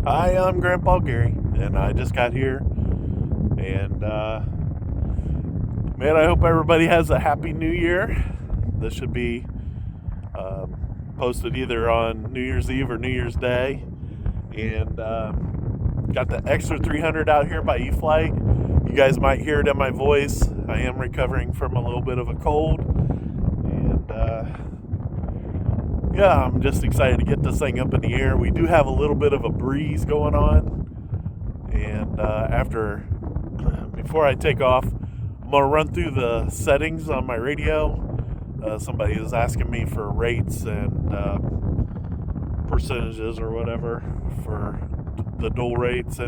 Hi, I'm Grandpa Gary, and I just got here. And man, I hope everybody has a happy New Year. This should be posted either on New Year's Eve or New Year's Day. And got the extra 300 out here by E-flite. You guys might hear it in my voice. I am recovering from a little bit of a cold, and yeah, I'm just excited to get this thing up in the air. We do have a little bit of a breeze going on, and before I take off, I'm gonna run through the settings on my radio. Somebody is asking me for rates and percentages or whatever for the dual rates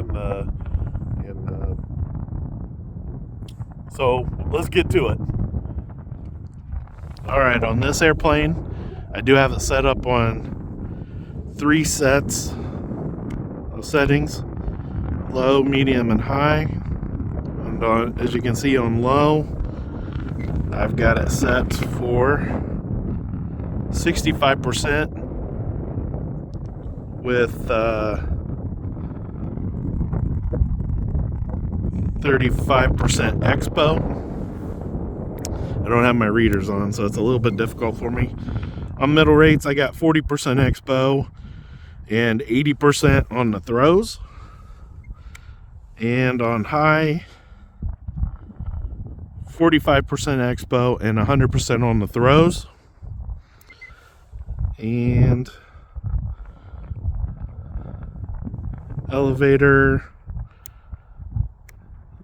so let's get to it. All right, on this airplane, I do have it set up on 3 sets of settings: low, medium, and high. And as you can see on low, I've got it set for 65% with 35% expo. I don't have my readers on, so it's a little bit difficult for me. On middle rates, I got 40% expo and 80% on the throws. And on high, 45% expo and 100% on the throws. And elevator,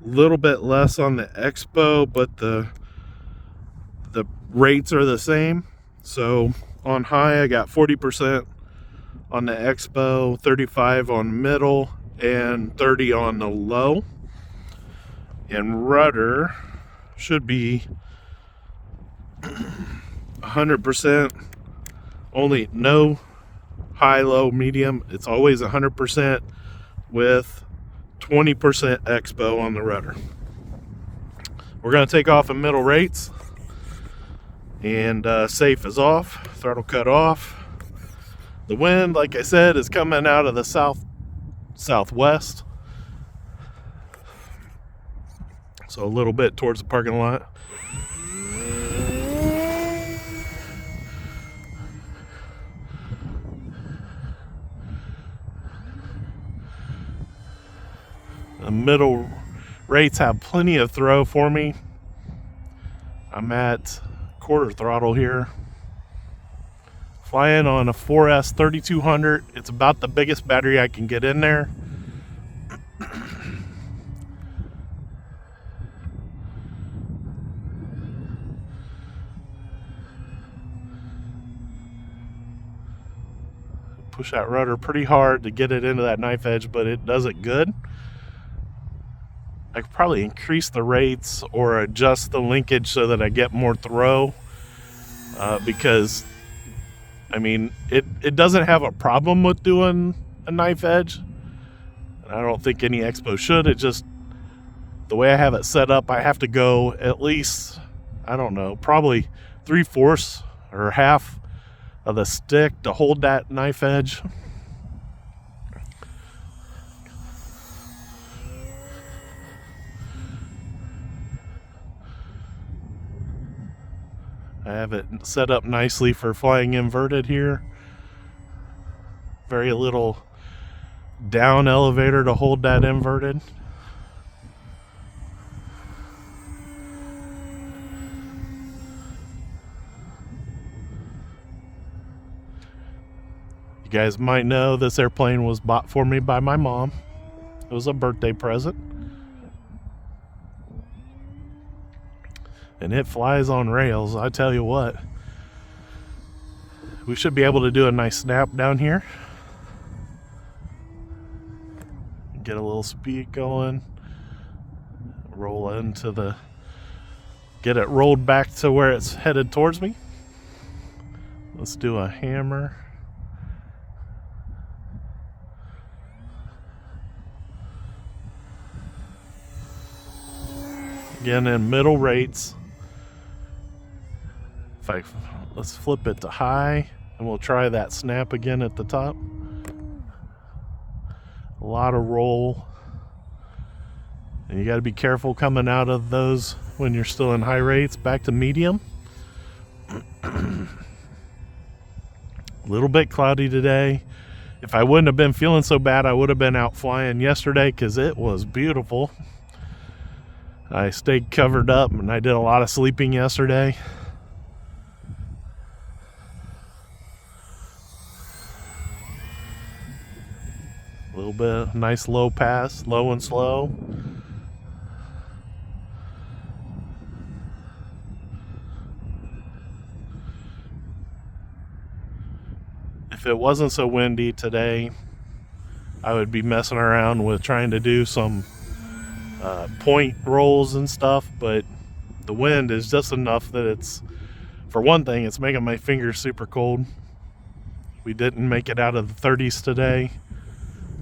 a little bit less on the expo, but the rates are the same. So on high, I got 40% on the expo, 35 on middle, and 30 on the low. And rudder should be 100%, only no high, low, medium. It's always 100% with 20% expo on the rudder. We're going to take off in middle rates, and safe is off, throttle cut off. The wind, like I said, is coming out of the southwest, so a little bit towards the parking lot. The middle rates have plenty of throw for me. I'm at quarter throttle here, flying on a 4S 3200. It's about the biggest battery I can get in there. Push that rudder pretty hard to get it into that knife edge, but it does it good. I could probably increase the rates or adjust the linkage so that I get more throw, because I mean it doesn't have a problem with doing a knife edge. I don't think any expo should. It just, the way I have it set up, I have to go at least, I don't know, probably 3/4 or half of the stick to hold that knife edge. I have it set up nicely for flying inverted here. Very little down elevator to hold that inverted. You guys might know this airplane was bought for me by my mom. It was a birthday present. And it flies on rails. I tell you what, we should be able to do a nice snap down here. Get a little speed going. Roll into get it rolled back to where it's headed towards me. Let's do a hammer. Again, in middle rates. Let's flip it to high, and we'll try that snap again at the top. lot of roll. And you got to be careful coming out of those when you're still in high rates. Back to medium. A little bit cloudy today. If I wouldn't have been feeling so bad, I would have been out flying yesterday because it was beautiful. I stayed covered up and I did a lot of sleeping yesterday. A little bit nice low pass, low and slow. If it wasn't so windy today, I would be messing around with trying to do some point rolls and stuff, but the wind is just enough that it's, for one thing, it's making my fingers super cold. We didn't make it out of the 30s today,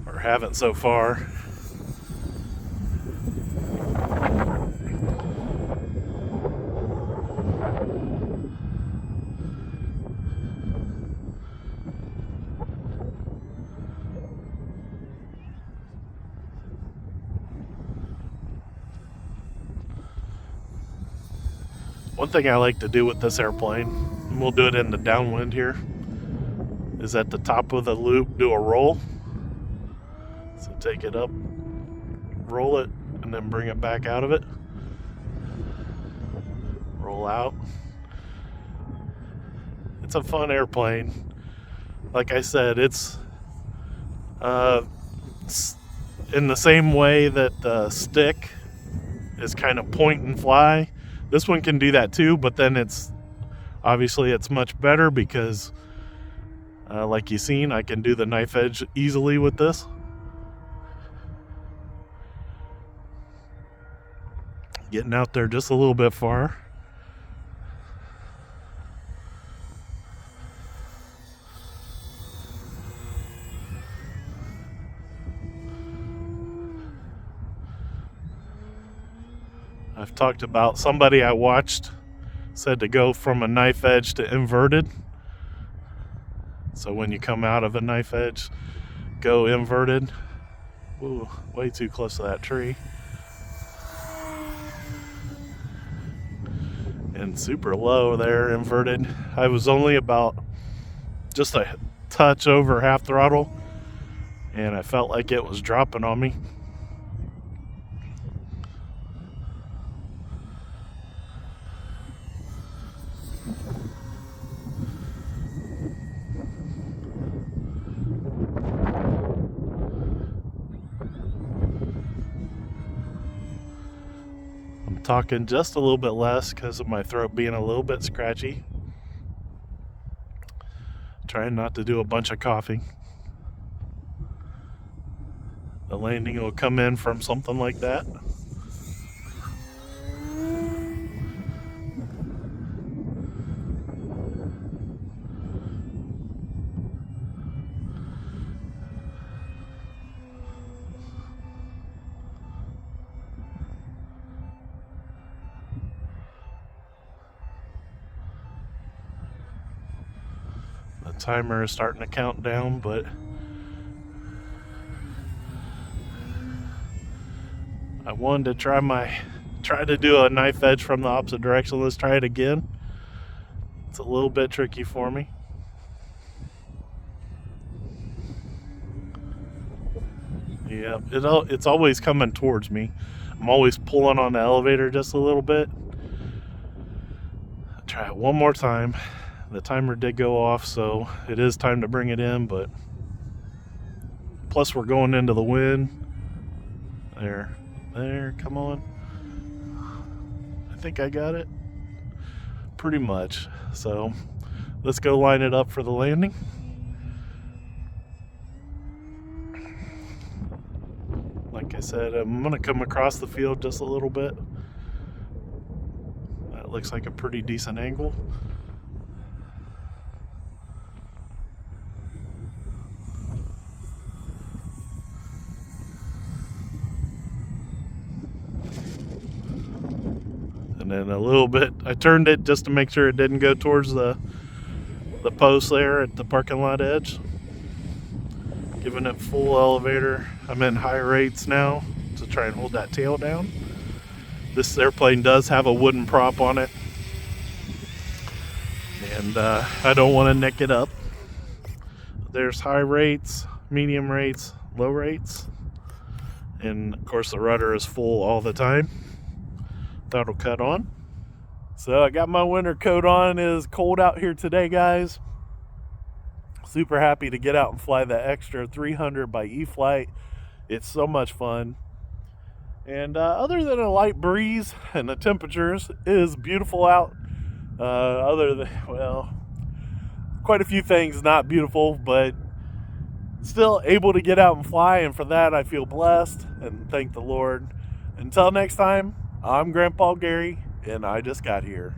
or haven't so far. One thing I like to do with this airplane, and we'll do it in the downwind here, is at the top of the loop do a roll. So take it up, roll it, and then bring it back out of it. Roll out. It's a fun airplane. Like I said, it's in the same way that the stick is kind of point and fly. This one can do that too, but then it's much better because like you've seen, I can do the knife edge easily with this. Getting out there just a little bit far. I've talked about, somebody I watched said to go from a knife edge to inverted. So when you come out of a knife edge, go inverted. Ooh, way too close to that tree. And super low there, inverted. I was only about just a touch over half throttle, and I felt like it was dropping on me. Talking just a little bit less because of my throat being a little bit scratchy. Trying not to do a bunch of coughing. The landing will come in from something like that. The timer is starting to count down, but I wanted to try to do a knife edge from the opposite direction. Let's try it again. It's a little bit tricky for me. Yeah, it's always coming towards me. I'm always pulling on the elevator just a little bit. I'll try it one more time. The timer did go off, so it is time to bring it in, but plus we're going into the wind. There, come on. I think I got it. Pretty much. So let's go line it up for the landing. Like I said, I'm gonna come across the field just a little bit. That looks like a pretty decent angle. And then a little bit, I turned it just to make sure it didn't go towards the post there at the parking lot edge. Giving it full elevator. I'm in high rates now to try and hold that tail down. This airplane does have a wooden prop on it, and I don't want to neck it up. There's high rates, medium rates, low rates, and of course the rudder is full all the time. That'll cut on. So I got my winter coat on. It is cold out here today, guys. Super happy to get out and fly the extra 300 by E-flite. It's so much fun. And other than a light breeze and the temperatures, it is beautiful out. Other than, well, quite a few things not beautiful, but still able to get out and fly. And for that, I feel blessed and thank the Lord. Until next time, I'm Grandpa Gary, and I just got here.